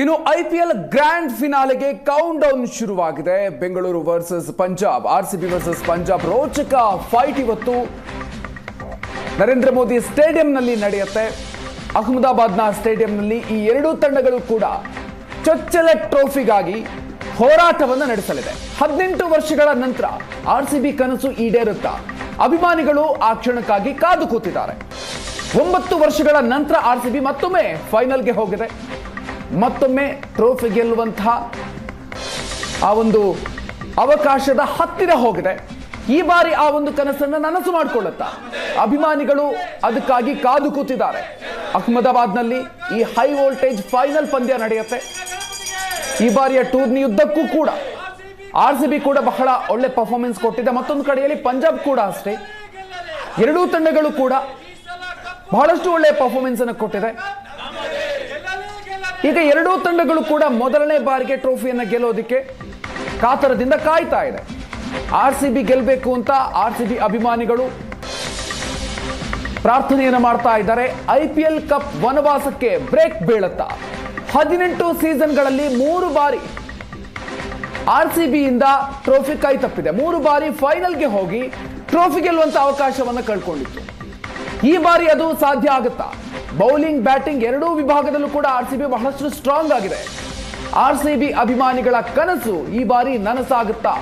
ಇನ್ನು IPL grand ಫಿನಾಲೆಗೆ count down ಶುರುವಾಗಿದೆ. Bengaluru versus Punjab, RCB versus Punjab ರೋಚಕ ಫೈಟ್ ಇವತ್ತು ನರೇಂದ್ರ ಮೋದಿ ಸ್ಟೇಡಿಯಂನಲ್ಲಿ ನಡೆಯುತ್ತೆ. ಅಹಮದಾಬಾದ್ನ ಸ್ಟೇಡಿಯಂನಲ್ಲಿ ಈ ಎರಡೂ ತಂಡಗಳು ಕೂಡ ಚೊಚ್ಚಲ ಟ್ರೋಫಿಗಾಗಿ ಹೋರಾಟವನ್ನು ನಡೆಸಲಿದೆ. 18 ವರ್ಷಗಳ ನಂತರ ಆರ್ಸಿಬಿ ಕನಸು ಈಡೇರುತ್ತಾ? ಅಭಿಮಾನಿಗಳು ಆ ಕ್ಷಣಕ್ಕಾಗಿ ಕಾದು ಕೂತಿದ್ದಾರೆ. 9 ವರ್ಷಗಳ ನಂತರ ಆರ್ಸಿಬಿ ಮತ್ತೊಮ್ಮೆ ಫೈನಲ್ಗೆ ಹೋಗಿದೆ. ಮತ್ತೊಮ್ಮೆ ಟ್ರೋಫಿ ಗೆಲ್ಲುವಂತಹ ಆ ಒಂದು ಅವಕಾಶದ ಹತ್ತಿರ ಹೋಗಿದೆ. ಈ ಬಾರಿ ಆ ಒಂದು ಕನಸನ್ನು ನನಸು ಮಾಡಿಕೊಳ್ಳುತ್ತಾ ಅಭಿಮಾನಿಗಳು ಅದಕ್ಕಾಗಿ ಕಾದು ಕೂತಿದ್ದಾರೆ. ಅಹಮದಾಬಾದ್ನಲ್ಲಿ ಈ ಹೈ ವೋಲ್ಟೇಜ್ ಫೈನಲ್ ಪಂದ್ಯ ನಡೆಯುತ್ತೆ. ಈ ಬಾರಿಯ ಟೂರ್ನಿಯುದ್ದಕ್ಕೂ ಕೂಡ ಆರ್ಸಿಬಿ ಕೂಡ ಬಹಳ ಒಳ್ಳೆ ಪರ್ಫಾರ್ಮೆನ್ಸ್ ಕೊಟ್ಟಿದೆ. ಮತ್ತೊಂದು ಕಡೆಯಲ್ಲಿ ಪಂಜಾಬ್ ಕೂಡ ಅಷ್ಟೇ. ಎರಡೂ ತಂಡಗಳು ಕೂಡ ಬಹಳಷ್ಟು ಒಳ್ಳೆಯ ಪರ್ಫಾರ್ಮೆನ್ಸ್ ಅನ್ನು ಕೊಟ್ಟಿದೆ. ಈಗ ಎರಡೂ ತಂಡಗಳು ಕೂಡ ಮೊದಲನೇ ಬಾರಿಗೆ ಟ್ರೋಫಿಯನ್ನು ಗೆಲ್ಲೋದಕ್ಕೆ ಕಾತರದಿಂದ ಕಾಯ್ತಾ ಇದೆ. ಆರ್ಸಿಬಿ ಗೆಲ್ಲಬೇಕು ಅಂತ ಆರ್ಸಿಬಿ ಅಭಿಮಾನಿಗಳು ಪ್ರಾರ್ಥನೆಯನ್ನು ಮಾಡ್ತಾ ಇದ್ದಾರೆ. ಐಪಿಎಲ್ ಕಪ್ ವನವಾಸಕ್ಕೆ ಬ್ರೇಕ್ ಬೀಳುತ್ತಾ? 18 ಸೀಸನ್ಗಳಲ್ಲಿ 3 ಬಾರಿ ಆರ್ಸಿಬಿಯಿಂದ ಟ್ರೋಫಿ ಕೈ ತಪ್ಪಿದೆ. 3 ಬಾರಿ ಫೈನಲ್ಗೆ ಹೋಗಿ ಟ್ರೋಫಿ ಗೆಲ್ಲುವಂತ ಅವಕಾಶವನ್ನು ಕಳ್ಕೊಂಡಿತ್ತು. ಈ ಬಾರಿ ಅದು ಸಾಧ್ಯ ಆಗುತ್ತಾ? ಬೌಲಿಂಗ್, ಬ್ಯಾಟಿಂಗ್ ಎರಡೂ ವಿಭಾಗದಲ್ಲೂ ಕೂಡ ಆರ್ಸಿಬಿ ಬಹಳಷ್ಟು ಸ್ಟ್ರಾಂಗ್ ಆಗಿದೆ. ಆರ್ಸಿಬಿ ಅಭಿಮಾನಿಗಳ ಕನಸು ಈ ಬಾರಿ ನನಸಾಗುತ್ತಾ?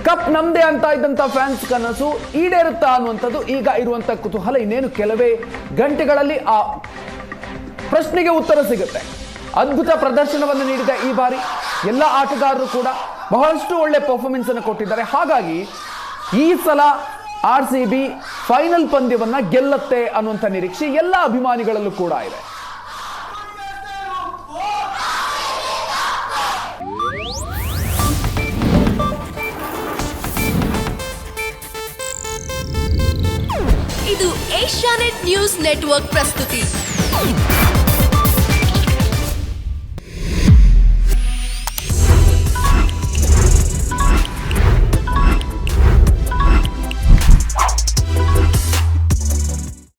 ಕಪ್ ನಮ್ದೇ ಅಂತ ಇದ್ದಂತ ಫ್ಯಾನ್ಸ್ ಕನಸು ಈಡೇರುತ್ತಾ ಅನ್ನುವಂಥದ್ದು ಈಗ ಇರುವಂತ ಕುತೂಹಲ. ಇನ್ನೇನು ಕೆಲವೇ ಗಂಟೆಗಳಲ್ಲಿ ಆ ಪ್ರಶ್ನೆಗೆ ಉತ್ತರ ಸಿಗುತ್ತೆ. ಅದ್ಭುತ ಪ್ರದರ್ಶನವನ್ನು ನೀಡಿದ ಈ ಬಾರಿ ಎಲ್ಲ ಆಟಗಾರರು ಕೂಡ ಬಹಳಷ್ಟು ಒಳ್ಳೆ ಪರ್ಫಾರ್ಮೆನ್ಸ್ ಅನ್ನು ಕೊಟ್ಟಿದ್ದಾರೆ. ಹಾಗಾಗಿ ಈ ಸಲ ಆರ್ಸಿಬಿ ಫೈನಲ್ ಪಂದ್ಯವನ್ನ ಗೆಲ್ಲುತ್ತೆ ಅನ್ನುವಂಥ ನಿರೀಕ್ಷೆ ಎಲ್ಲ ಅಭಿಮಾನಿಗಳಲ್ಲೂ ಕೂಡ ಇದೆ. ಇದು ಏಷ್ಯಾನೆಟ್ ನ್ಯೂಸ್ ನೆಟ್ವರ್ಕ್ ಪ್ರಸ್ತುತಿ.